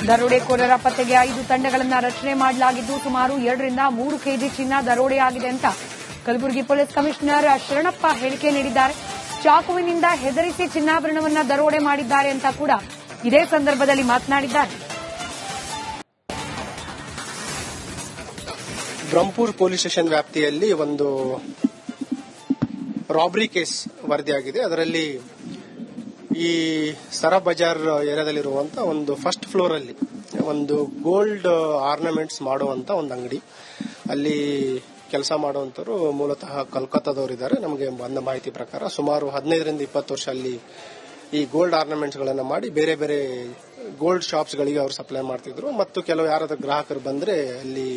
ದರೋಡೆಕೋರರ ಪತ್ತೆಗೆ 5 ತಂಡಗಳನ್ನು ರಚನೆ ಮಾಡಲಾಗಿದ್ದು ಸುಮಾರು 2ರಿಂದ 3 ಕೆಜಿ ಚಿನ್ನ ದರೋಡೆಯಾಗಿದೆ ಅಂತ ಕಲಬುರಗಿ ಪೊಲೀಸ್ ಕಮಿಷನರ್ ಶರಣಪ್ಪ ಹೇಳಿಕೆ ನೀಡಿದ್ದಾರೆ. ಚಾಕುವಿನಿಂದ ಹೆದರಿಸಿ ಚಿನ್ನಾಭರಣವನ್ನು ದರೋಡೆ ಮಾಡಿದ್ದಾರೆ ಅಂತ ಕೂಡ ಇದೇ ಸಂದರ್ಭದಲ್ಲಿ ಮಾತನಾಡಿದ್ದಾರೆ. ಬ್ರಹ್ಮಪುರ ಪೊಲೀಸ್ ಸ್ಟೇಷನ್ ವ್ಯಾಪ್ತಿಯಲ್ಲಿ ಒಂದು ರಾಬರಿ ಕೇಸ್ ವರದಿಯಾಗಿದೆ. ಅದರಲ್ಲಿ ಈ ಸರ ಬಜಾರ್ ಏರಿಯಾದಲ್ಲಿರುವಂತಹ ಒಂದು ಫಸ್ಟ್ ಫ್ಲೋರ್ ಅಲ್ಲಿ ಒಂದು ಗೋಲ್ಡ್ ಆರ್ನಮೆಂಟ್ಸ್ ಮಾಡುವಂತ ಒಂದು ಅಂಗಡಿ, ಅಲ್ಲಿ ಕೆಲಸ ಮಾಡುವಂತರು ಮೂಲತಃ ಕಲ್ಕತ್ತಾದವರಿದ್ದಾರೆ. ನಮಗೆ ಬಂದ ಮಾಹಿತಿ ಪ್ರಕಾರ ಸುಮಾರು 15ರಿಂದ 20 ವರ್ಷ ಅಲ್ಲಿ ಈ ಗೋಲ್ಡ್ ಆರ್ನಮೆಂಟ್ಸ್ ಗಳನ್ನ ಮಾಡಿ ಬೇರೆ ಬೇರೆ ಗೋಲ್ಡ್ ಶಾಪ್ಸ್ ಗಳಿಗೆ ಅವರು ಸಪ್ಲೈ ಮಾಡ್ತಿದ್ರು ಮತ್ತು ಕೆಲವು ಯಾರಾದ್ರೂ ಗ್ರಾಹಕರು ಬಂದ್ರೆ ಅಲ್ಲಿ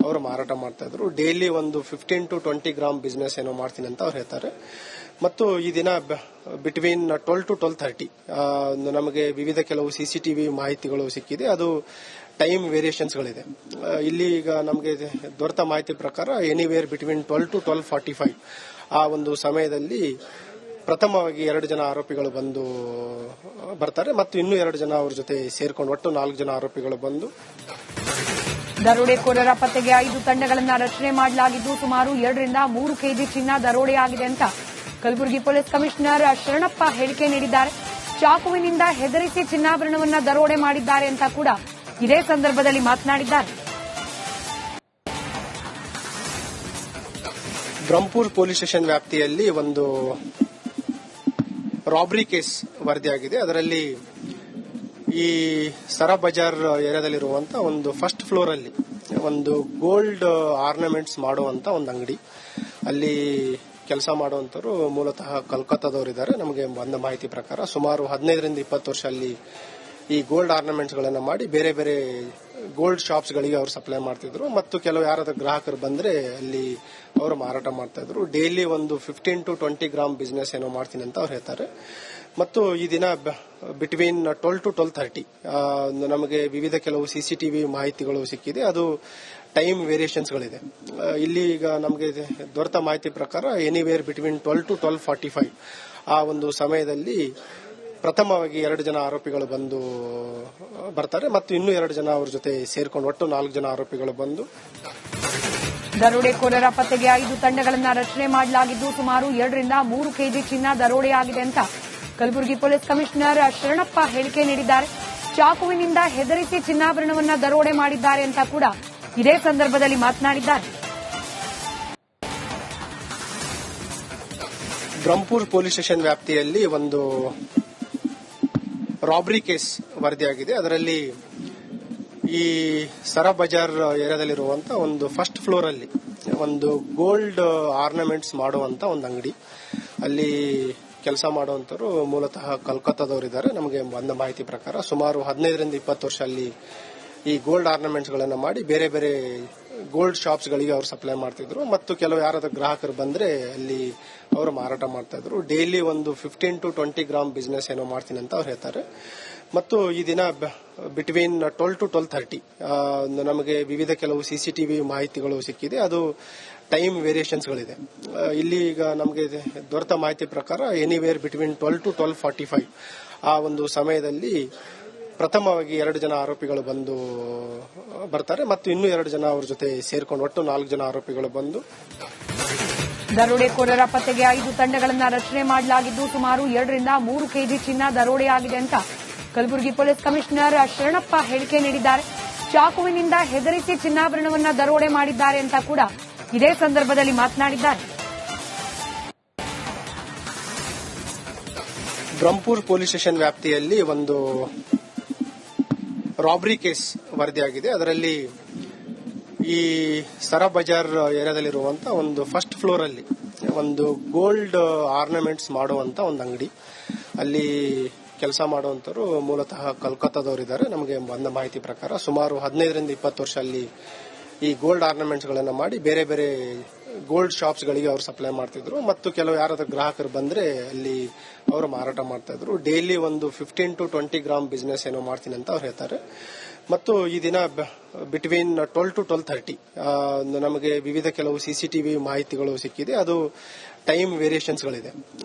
ಅವರು ಮಾರಾಟ ಮಾಡ್ತಾ ಇದ್ರು. ಡೈಲಿ ಒಂದು 15 to 20 ಗ್ರಾಮ್ ಬಿಸ್ನೆಸ್ ಏನೋ ಮಾಡ್ತೀನಿ ಅಂತ ಅವ್ರು ಹೇಳ್ತಾರೆ. ಮತ್ತು ಈ ದಿನ ಬಿಟ್ವೀನ್ 12 to 12:30 ನಮಗೆ ವಿವಿಧ ಕೆಲವು ಸಿಸಿಟಿವಿ ಮಾಹಿತಿಗಳು ಸಿಕ್ಕಿದೆ. ಅದು ಟೈಮ್ ವೇರಿಯೇಷನ್ಸ್ ಗಳಿದೆ. ಇಲ್ಲಿ ಈಗ ನಮಗೆ ದೊರೆತ ಮಾಹಿತಿ ಪ್ರಕಾರ ಎನಿವೇರ್ ಬಿಟ್ವೀನ್ 12 to 12:45 ಆ ಒಂದು ಸಮಯದಲ್ಲಿ ಪ್ರಥಮವಾಗಿ 2 ಜನ ಆರೋಪಿಗಳು ಬಂದು ಬರ್ತಾರೆ ಮತ್ತು ಇನ್ನೂ 2 ಜನ ಅವ್ರ ಜೊತೆ ಸೇರ್ಕೊಂಡು ಒಟ್ಟು 4 ಜನ ಆರೋಪಿಗಳು ಬಂದು ದರೋಡೆಕೋರರ ಪತ್ತೆಗೆ 5 ತಂಡಗಳನ್ನು ರಚನೆ ಮಾಡಲಾಗಿದ್ದು ಸುಮಾರು 2ರಿಂದ 3 ಕೆಜಿ ಚಿನ್ನ ದರೋಡೆಯಾಗಿದೆ ಅಂತ ಕಲಬುರಗಿ ಪೊಲೀಸ್ ಕಮಿಷನರ್ ಶರಣಪ್ಪ ಹೇಳಿಕೆ ನೀಡಿದ್ದಾರೆ. ಚಾಕುವಿನಿಂದ ಹೆದರಿಸಿ ಚಿನ್ನಾಭರಣವನ್ನು ದರೋಡೆ ಮಾಡಿದ್ದಾರೆ ಅಂತ ಕೂಡ ಇದೇ ಸಂದರ್ಭದಲ್ಲಿ ಮಾತನಾಡಿದ್ದಾರೆ. ಬ್ರಹ್ಮಪುರ ಪೊಲೀಸ್ ಸ್ಟೇಷನ್ ವ್ಯಾಪ್ತಿಯಲ್ಲಿ ಒಂದು ರಾಬರಿ ಕೇಸ್ ವರದಿಯಾಗಿದೆ. ಅದರಲ್ಲಿ ಈ ಸರ ಬಜಾರ್ ಏರಿಯಾದಲ್ಲಿರುವಂತಹ ಒಂದು ಫಸ್ಟ್ ಫ್ಲೋರ್ ಅಲ್ಲಿ ಒಂದು ಗೋಲ್ಡ್ ಆರ್ನಮೆಂಟ್ಸ್ ಮಾಡುವಂತ ಒಂದು ಅಂಗಡಿ, ಅಲ್ಲಿ ಕೆಲಸ ಮಾಡುವಂತರು ಮೂಲತಃ ಕಲ್ಕತ್ತಾದವರಿದ್ದಾರೆ. ನಮಗೆ ಬಂದ ಮಾಹಿತಿ ಪ್ರಕಾರ ಸುಮಾರು 15ರಿಂದ 20 ವರ್ಷ ಅಲ್ಲಿ ಈ ಗೋಲ್ಡ್ ಆರ್ನಮೆಂಟ್ಸ್ ಗಳನ್ನ ಮಾಡಿ ಬೇರೆ ಬೇರೆ ಗೋಲ್ಡ್ ಶಾಪ್ಸ್ ಗಳಿಗೆ ಅವರು ಸಪ್ಲೈ ಮಾಡ್ತಿದ್ರು ಮತ್ತು ಕೆಲವು ಯಾರಾದ್ರೂ ಗ್ರಾಹಕರು ಬಂದ್ರೆ ಅಲ್ಲಿ ಅವರು ಮಾರಾಟ ಮಾಡ್ತಾ ಇದ್ರು. ಡೈಲಿ ಒಂದು 15 to 20 ಗ್ರಾಮ್ ಬಿಸ್ನೆಸ್ ಏನೋ ಮಾಡ್ತೀನಿ ಅಂತ ಅವ್ರು ಹೇಳ್ತಾರೆ. ಮತ್ತು ಈ ದಿನ ಬಿಟ್ವೀನ್ 12 to 12:30 ನಮಗೆ ವಿವಿಧ ಕೆಲವು ಸಿಸಿಟಿವಿ ಮಾಹಿತಿಗಳು ಸಿಕ್ಕಿದೆ. ಅದು ಟೈಮ್ ವೇರಿಯೇಷನ್ಸ್ ಗಳಿದೆ. ಇಲ್ಲಿ ಈಗ ನಮಗೆ ದೊರೆತ ಮಾಹಿತಿ ಪ್ರಕಾರ ಎನಿವೇರ್ ಬಿಟ್ವೀನ್ 12 to 12:45 ಆ ಒಂದು ಸಮಯದಲ್ಲಿ ಪ್ರಥಮವಾಗಿ 2 ಜನ ಆರೋಪಿಗಳು ಬಂದು ಬರ್ತಾರೆ ಮತ್ತು ಇನ್ನೂ 2 ಜನ ಅವ್ರ ಜೊತೆ ಸೇರ್ಕೊಂಡು ಒಟ್ಟು 4 ಜನ ಆರೋಪಿಗಳು ಬಂದು ದರೋಡೆಕೋರರ ಪತ್ತೆಗೆ 5 ತಂಡಗಳನ್ನು ರಚನೆ ಮಾಡಲಾಗಿದ್ದು ಸುಮಾರು 2ರಿಂದ 3 ಕೆಜಿ ಚಿನ್ನ ದರೋಡೆಯಾಗಿದೆ ಅಂತ ಕಲಬುರಗಿ ಪೊಲೀಸ್ ಕಮಿಷನರ್ ಶರಣಪ್ಪ ಹೇಳಿಕೆ ನೀಡಿದ್ದಾರೆ. ಚಾಕುವಿನಿಂದ ಹೆದರಿಸಿ ಚಿನ್ನಾಭರಣವನ್ನು ದರೋಡೆ ಮಾಡಿದ್ದಾರೆ ಅಂತ ಕೂಡ ಇದೇ ಸಂದರ್ಭದಲ್ಲಿ ಮಾತನಾಡಿದ್ದಾರೆ. ಬ್ರಹ್ಮಪುರ ಪೊಲೀಸ್ ಸ್ಟೇಷನ್ ವ್ಯಾಪ್ತಿಯಲ್ಲಿ ಒಂದು ರಾಬರಿ ಕೇಸ್ ವರದಿಯಾಗಿದೆ. ಅದರಲ್ಲಿ ಈ ಸರ ಬಜಾರ್ ಏರಿಯಾದಲ್ಲಿರುವಂತಹ ಒಂದು ಫಸ್ಟ್ ಫ್ಲೋರ್ ಅಲ್ಲಿ ಒಂದು ಗೋಲ್ಡ್ ಆರ್ನಮೆಂಟ್ಸ್ ಮಾಡುವಂತ ಒಂದು ಅಂಗಡಿ, ಅಲ್ಲಿ ಕೆಲಸ ಮಾಡುವಂತರು ಮೂಲತಃ ಕಲ್ಕತ್ತಾದವರಿದ್ದಾರೆ. ನಮಗೆ ಬಂದ ಮಾಹಿತಿ ಪ್ರಕಾರ ಸುಮಾರು 15ರಿಂದ 20 ವರ್ಷ ಅಲ್ಲಿ ಈ ಗೋಲ್ಡ್ ಆರ್ನಮೆಂಟ್ಸ್ ಗಳನ್ನ ಮಾಡಿ ಬೇರೆ ಬೇರೆ ಗೋಲ್ಡ್ ಶಾಪ್ಸ್ ಗಳಿಗೆ ಅವರು ಸಪ್ಲೈ ಮಾಡ್ತಿದ್ರು ಮತ್ತು ಕೆಲವು ಯಾರಾದ್ರೂ ಗ್ರಾಹಕರು ಬಂದ್ರೆ ಅಲ್ಲಿ ಅವರು ಮಾರಾಟ ಮಾಡ್ತಾ ಇದ್ರು. ಡೈಲಿ ಒಂದು 15 to 20 ಗ್ರಾಮ್ ಬಿಸ್ನೆಸ್ ಏನೋ ಮಾಡ್ತೀನಿ ಅಂತ ಅವ್ರು ಹೇಳ್ತಾರೆ. ಮತ್ತು ಈ ದಿನ ಬಿಟ್ವೀನ್ 12 to 12:30 ನಮಗೆ ವಿವಿಧ ಕೆಲವು ಸಿಸಿಟಿವಿ ಮಾಹಿತಿಗಳು ಸಿಕ್ಕಿದೆ. ಅದು ಟೈಮ್ ವೇರಿಯೇಷನ್ಸ್ ಗಳಿದೆ. ಇಲ್ಲಿ ಈಗ ನಮಗೆ ದೊರೆತ ಮಾಹಿತಿ ಪ್ರಕಾರ ಎನಿವೇರ್ ಬಿಟ್ವೀನ್ 12 to 12:45 ಆ ಒಂದು ಸಮಯದಲ್ಲಿ ಪ್ರಥಮವಾಗಿ 2 ಜನ ಆರೋಪಿಗಳು ಬಂದು ಬರ್ತಾರೆ ಮತ್ತು ಇನ್ನೂ 2 ಜನ ಅವ್ರ ಜೊತೆ ಸೇರ್ಕೊಂಡು ಒಟ್ಟು 4 ಜನ ಆರೋಪಿಗಳು ಬಂದು ದರೋಡೆಕೋರರ ಪತ್ತೆಗೆ 5 ತಂಡಗಳನ್ನು ರಚನೆ ಮಾಡಲಾಗಿದ್ದು ಸುಮಾರು 2ರಿಂದ 3 ಕೆಜಿ ಚಿನ್ನ ದರೋಡೆಯಾಗಿದೆ ಅಂತ ಕಲಬುರಗಿ ಪೊಲೀಸ್ ಕಮಿಷನರ್ ಶರಣಪ್ಪ ಹೇಳಿಕೆ ನೀಡಿದ್ದಾರೆ. ಚಾಕುವಿನಿಂದ ಹೆದರಿಸಿ ಚಿನ್ನಾಭರಣವನ್ನು ದರೋಡೆ ಮಾಡಿದ್ದಾರೆ ಅಂತ ಕೂಡ ಇದೇ ಸಂದರ್ಭದಲ್ಲಿ ಮಾತನಾಡಿದ್ದಾರೆ. ಬ್ರಹ್ಮಪುರ ಪೊಲೀಸ್ ಸ್ಟೇಷನ್ ವ್ಯಾಪ್ತಿಯಲ್ಲಿ ಒಂದು ರಾಬರಿ ಕೇಸ್ ವರದಿಯಾಗಿದೆ. ಅದರಲ್ಲಿ ಈ ಸರ ಬಜಾರ್ ಏರಿಯಾದಲ್ಲಿರುವಂತಹ ಒಂದು ಫಸ್ಟ್ ಫ್ಲೋರ್ ಅಲ್ಲಿ ಒಂದು ಗೋಲ್ಡ್ ಆರ್ನಮೆಂಟ್ಸ್ ಮಾಡುವಂತ ಒಂದು ಅಂಗಡಿ, ಅಲ್ಲಿ ಕೆಲಸ ಮಾಡುವಂತರು ಮೂಲತಃ ಕಲ್ಕತ್ತಾದವರಿದ್ದಾರೆ. ನಮಗೆ ಬಂದ ಮಾಹಿತಿ ಪ್ರಕಾರ ಸುಮಾರು 15ರಿಂದ 20 ವರ್ಷ ಅಲ್ಲಿ ಈ ಗೋಲ್ಡ್ ಆರ್ನಮೆಂಟ್ಸ್ ಗಳನ್ನ ಮಾಡಿ ಬೇರೆ ಬೇರೆ ಗೋಲ್ಡ್ ಶಾಪ್ಸ್ ಗಳಿಗೆ ಅವರು ಸಪ್ಲೈ ಮಾಡ್ತಿದ್ರು ಮತ್ತು ಕೆಲವು ಯಾರಾದ್ರೂ ಗ್ರಾಹಕರು ಬಂದ್ರೆ ಅಲ್ಲಿ ಅವರು ಮಾರಾಟ ಮಾಡ್ತಾ ಇದ್ರು. ಡೈಲಿ ಒಂದು 15 to 20 ಗ್ರಾಮ್ ಬಿಸ್ನೆಸ್ ಏನೋ ಮಾಡ್ತೀನಿ ಅಂತ ಅವ್ರು ಹೇಳ್ತಾರೆ. ಮತ್ತು ಈ ದಿನ ಬಿಟ್ವೀನ್ 12 to 12:30 ನಮಗೆ ವಿವಿಧ ಕೆಲವು ಸಿಸಿಟಿವಿ ಮಾಹಿತಿಗಳು ಸಿಕ್ಕಿದೆ. ಅದು ಟೈಮ್ ವೇರಿಯೇಷನ್ಸ್ ಗಳಿದೆ.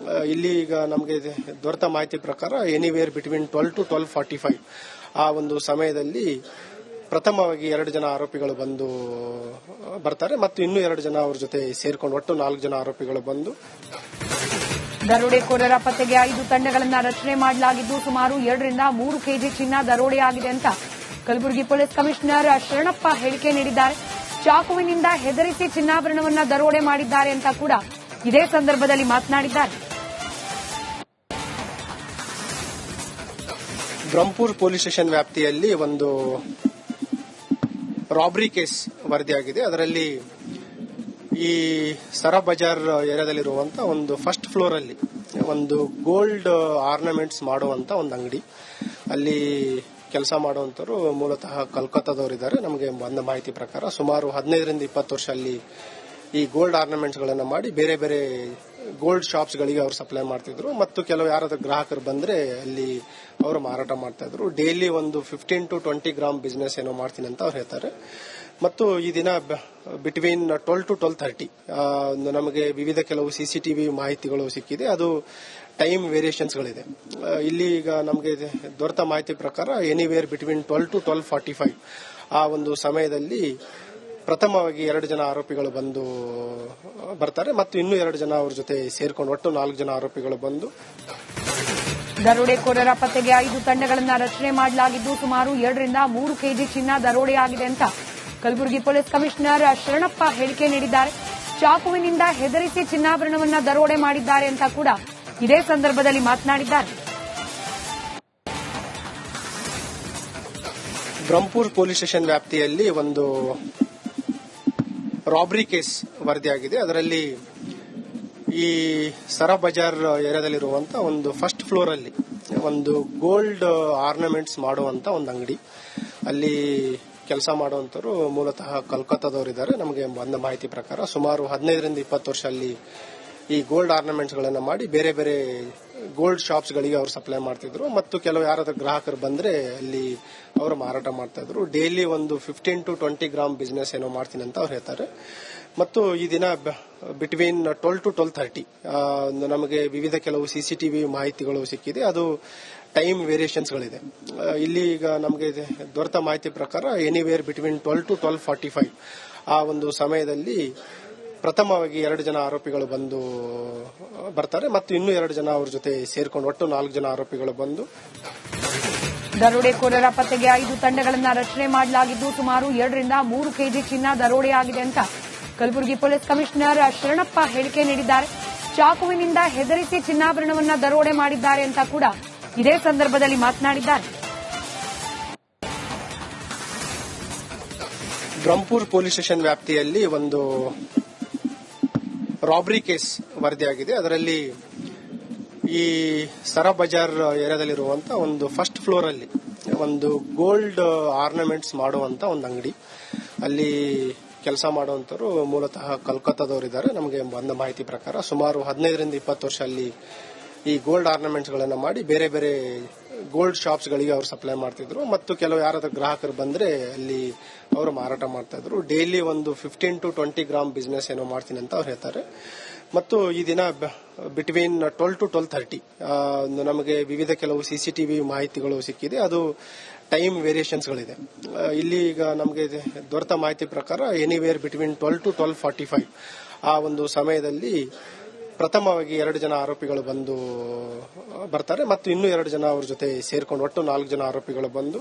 ಇಲ್ಲಿ ಈಗ ನಮಗೆ ದೊರೆತ ಮಾಹಿತಿ ಪ್ರಕಾರ ಎನಿವೇರ್ ಬಿಟ್ವೀನ್ 12 to 12:45 ಆ ಒಂದು ಸಮಯದಲ್ಲಿ ಪ್ರಥಮವಾಗಿ 2 ಜನ ಆರೋಪಿಗಳು ಬಂದು ಬರ್ತಾರೆ ಮತ್ತು ಇನ್ನೂ 2 ಜನ ಅವ್ರ ಜೊತೆ ಸೇರ್ಕೊಂಡು ಒಟ್ಟು 4 ಜನ ಆರೋಪಿಗಳು ಬಂದು ದರೋಡೆಕೋರರ ಪತ್ತೆಗೆ 5 ತಂಡಗಳನ್ನು ರಚನೆ ಮಾಡಲಾಗಿದ್ದು ಸುಮಾರು 2 ರಿಂದ 3 ಕೆಜಿ ಚಿನ್ನ ದರೋಡೆಯಾಗಿದೆ ಅಂತ ಕಲಬುರಗಿ ಪೊಲೀಸ್ ಕಮಿಷನರ್ ಶರಣಪ್ಪ ಹೇಳಿಕೆ ನೀಡಿದ್ದಾರೆ. ಚಾಕುವಿನಿಂದ ಹೆದರಿಸಿ ಚಿನ್ನಾಭರಣವನ್ನ ದರೋಡೆ ಮಾಡಿದ್ದಾರೆ ಅಂತ ಕೂಡ ಇದೇ ಸಂದರ್ಭದಲ್ಲಿ ಮಾತನಾಡಿದ್ದಾರೆ. ಬ್ರಹ್ಮಪುರ್ ಪೊಲೀಸ್ ಸ್ಟೇಷನ್ ವ್ಯಾಪ್ತಿಯಲ್ಲಿ ಒಂದು ರಾಬರಿ ಕೇಸ್ ವರದಿಯಾಗಿದೆ. ಅದರಲ್ಲಿ ಈ ಸರಾ ಬಜಾರ್ ಏರಿಯಾದಲ್ಲಿರುವಂತಹ ಒಂದು ಫಸ್ಟ್ ಫ್ಲೋರ್ ಅಲ್ಲಿ ಒಂದು ಗೋಲ್ಡ್ ಆರ್ನಮೆಂಟ್ಸ್ ಮಾಡುವಂತ ಒಂದು ಅಂಗಡಿ, ಅಲ್ಲಿ ಕೆಲಸ ಮಾಡುವಂತರು ಮೂಲತಃ ಕಲ್ಕತ್ತಾದವರಿದ್ದಾರೆ. ನಮಗೆ ಬಂದ ಮಾಹಿತಿ ಪ್ರಕಾರ ಸುಮಾರು 15 ರಿಂದ 20 ವರ್ಷ ಅಲ್ಲಿ ಈ ಗೋಲ್ಡ್ ಆರ್ನಮೆಂಟ್ಸ್ ಗಳನ್ನ ಮಾಡಿ ಬೇರೆ ಬೇರೆ ಗೋಲ್ಡ್ ಶಾಪ್ಸ್ ಗಳಿಗೆ ಅವರು ಸಪ್ಲೈ ಮಾಡ್ತಿದ್ರು ಮತ್ತು ಕೆಲವು ಯಾರಾದ್ರೂ ಗ್ರಾಹಕರು ಬಂದ್ರೆ ಅಲ್ಲಿ ಅವರು ಮಾರಾಟ ಮಾಡ್ತಾ ಇದ್ರು. ಡೈಲಿ ಒಂದು 15 to 20 ಗ್ರಾಮ್ ಬಿಸ್ನೆಸ್ ಏನೋ ಮಾಡ್ತೀನಿ ಅಂತ ಅವ್ರು ಹೇಳ್ತಾರೆ. ಮತ್ತು ಈ ದಿನ ಬಿಟ್ವೀನ್ 12 to 12:30 ನಮಗೆ ವಿವಿಧ ಕೆಲವು ಸಿಸಿಟಿವಿ ಮಾಹಿತಿಗಳು ಸಿಕ್ಕಿದೆ. ಅದು ಟೈಮ್ ವೇರಿಯೇಷನ್ಸ್ ಗಳಿದೆ. ಇಲ್ಲಿ ಈಗ ನಮಗೆ ದೊರೆತ ಮಾಹಿತಿ ಪ್ರಕಾರ ಎನಿವೇರ್ ಬಿಟ್ವೀನ್ 12 to 12:45 ಆ ಒಂದು ಸಮಯದಲ್ಲಿ ಪ್ರಥಮವಾಗಿ 2 ಜನ ಆರೋಪಿಗಳು ಬಂದು ಬರ್ತಾರೆ ಮತ್ತು ಇನ್ನೂ 2 ಜನ ಅವ್ರ ಜೊತೆ ಸೇರ್ಕೊಂಡು ಒಟ್ಟು 4 ಜನ ಆರೋಪಿಗಳು ಬಂದು ದರೋಡೆಕೋರರ ಪತ್ತೆಗೆ 5 ತಂಡಗಳನ್ನು ರಚನೆ ಮಾಡಲಾಗಿದ್ದು ಸುಮಾರು 2 ರಿಂದ 3 ಕೆಜಿ ಚಿನ್ನ ದರೋಡೆಯಾಗಿದೆ ಅಂತ ಕಲಬುರಗಿ ಪೊಲೀಸ್ ಕಮಿಷನರ್ ಶರಣಪ್ಪ ಹೇಳಿಕೆ ನೀಡಿದ್ದಾರೆ. ಚಾಕುವಿನಿಂದ ಹೆದರಿಸಿ ಚಿನ್ನಾಭರಣವನ್ನ ದರೋಡೆ ಮಾಡಿದ್ದಾರೆ ಅಂತ ಕೂಡ ಇದೇ ಸಂದರ್ಭದಲ್ಲಿ ಮಾತನಾಡಿದ್ದಾರೆ. ಬ್ರಹ್ಮಪುರ್ ಪೊಲೀಸ್ ಸ್ಟೇಷನ್ ವ್ಯಾಪ್ತಿಯಲ್ಲಿ ಒಂದು ರಾಬರಿ ಕೇಸ್ ವರದಿಯಾಗಿದೆ. ಅದರಲ್ಲಿ ಈ ಸರಾ ಬಜಾರ್ ಏರಿಯಾದಲ್ಲಿರುವಂತಹ ಒಂದು ಫಸ್ಟ್ ಫ್ಲೋರ್ ಅಲ್ಲಿ ಒಂದು ಗೋಲ್ಡ್ ಆರ್ನಮೆಂಟ್ಸ್ ಮಾಡುವಂತ ಒಂದು ಅಂಗಡಿ, ಅಲ್ಲಿ ಕೆಲಸ ಮಾಡುವಂತರು ಮೂಲತಃ ಕಲ್ಕತ್ತಾದವರಿದ್ದಾರೆ. ನಮಗೆ ಬಂದ ಮಾಹಿತಿ ಪ್ರಕಾರ ಸುಮಾರು 15 ರಿಂದ 20 ವರ್ಷ ಅಲ್ಲಿ ಈ ಗೋಲ್ಡ್ ಆರ್ನಮೆಂಟ್ಸ್ ಗಳನ್ನ ಮಾಡಿ ಬೇರೆ ಬೇರೆ ಗೋಲ್ಡ್ ಶಾಪ್ಸ್ ಗಳಿಗೆ ಅವರು ಸಪ್ಲೈ ಮಾಡ್ತಿದ್ರು ಮತ್ತು ಕೆಲವು ಯಾರಾದ್ರೂ ಗ್ರಾಹಕರು ಬಂದ್ರೆ ಅಲ್ಲಿ ಅವರು ಮಾರಾಟ ಮಾಡ್ತಾ ಇದ್ರು. ಡೈಲಿ ಒಂದು 15 to 20 ಗ್ರಾಮ್ ಬಿಸ್ನೆಸ್ ಏನೋ ಮಾಡ್ತೀನಿ ಅಂತ ಅವ್ರು ಹೇಳ್ತಾರೆ. ಮತ್ತು ಈ ದಿನ ಬಿಟ್ವೀನ್ 12 to 12:30 ನಮಗೆ ವಿವಿಧ ಕೆಲವು ಸಿಸಿಟಿವಿ ಮಾಹಿತಿಗಳು ಸಿಕ್ಕಿದೆ. ಅದು ಟೈಮ್ ವೇರಿಯೇಷನ್ಸ್ ಗಳಿದೆ. ಇಲ್ಲಿ ಈಗ ನಮಗೆ ದೊರೆತ ಮಾಹಿತಿ ಪ್ರಕಾರ ಎನಿವೇರ್ ಬಿಟ್ವೀನ್ 12 to 12:45 ಆ ಒಂದು ಸಮಯದಲ್ಲಿ ಪ್ರಥಮವಾಗಿ 2 ಜನ ಆರೋಪಿಗಳು ಬಂದು ಬರ್ತಾರೆ ಮತ್ತು ಇನ್ನೂ 2 ಜನ ಅವ್ರ ಜೊತೆ ಸೇರ್ಕೊಂಡು ಒಟ್ಟು 4 ಜನ ಆರೋಪಿಗಳು ಬಂದು ದರೋಡೆಕೋರರ ಪತ್ತೆಗೆ 5 ತಂಡಗಳನ್ನು ರಚನೆ ಮಾಡಲಾಗಿದ್ದು ಸುಮಾರು 2 ರಿಂದ 3 ಕೆಜಿ ಚಿನ್ನ ದರೋಡೆಯಾಗಿದೆ ಅಂತ ಕಲಬುರಗಿ ಪೊಲೀಸ್ ಕಮಿಷನರ್ ಶರಣಪ್ಪ ಹೇಳಿಕೆ ನೀಡಿದ್ದಾರೆ. ಚಾಕುವಿನಿಂದ ಹೆದರಿಸಿ ಚಿನ್ನಾಭರಣವನ್ನ ದರೋಡೆ ಮಾಡಿದ್ದಾರೆ ಅಂತ ಕೂಡ ಇದೇ ಸಂದರ್ಭದಲ್ಲಿ ಮಾತನಾಡಿದ್ದಾರೆ. ಬ್ರಹ್ಮಪುರ್ ಪೊಲೀಸ್ ಸ್ಟೇಷನ್ ವ್ಯಾಪ್ತಿಯಲ್ಲಿ ಒಂದು ರಾಬರಿ ಕೇಸ್ ವರದಿಯಾಗಿದೆ. ಅದರಲ್ಲಿ ಈ ಸರಾ ಬಜಾರ್ ಏರಿಯಾದಲ್ಲಿರುವಂತಹ ಒಂದು ಫಸ್ಟ್ ಫ್ಲೋರ್ ಅಲ್ಲಿ ಒಂದು ಗೋಲ್ಡ್ ಆರ್ನಮೆಂಟ್ಸ್ ಮಾಡುವಂತ ಒಂದು ಅಂಗಡಿ, ಅಲ್ಲಿ ಕೆಲಸ ಮಾಡುವಂತರು ಮೂಲತಃ ಕಲ್ಕತ್ತಾದವರಿದ್ದಾರೆ. ನಮಗೆ ಬಂದ ಮಾಹಿತಿ ಪ್ರಕಾರ ಸುಮಾರು 15 ರಿಂದ 20 ವರ್ಷ ಅಲ್ಲಿ ಈ ಗೋಲ್ಡ್ ಆರ್ನಮೆಂಟ್ಸ್ ಗಳನ್ನ ಮಾಡಿ ಬೇರೆ ಬೇರೆ ಗೋಲ್ಡ್ ಶಾಪ್ಸ್ ಗಳಿಗೆ ಅವರು ಸಪ್ಲೈ ಮಾಡ್ತಿದ್ರು ಮತ್ತು ಕೆಲವು ಯಾರಾದ್ರೂ ಗ್ರಾಹಕರು ಬಂದ್ರೆ ಅಲ್ಲಿ ಅವರು ಮಾರಾಟ ಮಾಡ್ತಾ ಇದ್ರು. ಡೈಲಿ ಒಂದು 15 to 20 ಗ್ರಾಮ್ ಬಿಸ್ನೆಸ್ ಏನೋ ಮಾಡ್ತೀನಿ ಅಂತ ಅವ್ರು ಹೇಳ್ತಾರೆ. ಮತ್ತು ಈ ದಿನ ಬಿಟ್ವೀನ್ 12 to 12:30 ನಮಗೆ ವಿವಿಧ ಕೆಲವು ಸಿಸಿಟಿವಿ ಮಾಹಿತಿಗಳು ಸಿಕ್ಕಿದೆ. ಅದು ಟೈಮ್ ವೇರಿಯೇಷನ್ಸ್ ಗಳಿದೆ. ಇಲ್ಲಿ ಈಗ ನಮಗೆ ದೊರೆತ ಮಾಹಿತಿ ಪ್ರಕಾರ ಎನಿವೇರ್ ಬಿಟ್ವೀನ್ 12 to 12:45 ಆ ಒಂದು ಸಮಯದಲ್ಲಿ ಪ್ರಥಮವಾಗಿ 2 ಜನ ಆರೋಪಿಗಳು ಬಂದು ಬರ್ತಾರೆ ಮತ್ತು ಇನ್ನೂ 2 ಜನ ಅವ್ರ ಜೊತೆ ಸೇರ್ಕೊಂಡು ಒಟ್ಟು 4 ಜನ ಆರೋಪಿಗಳು ಬಂದು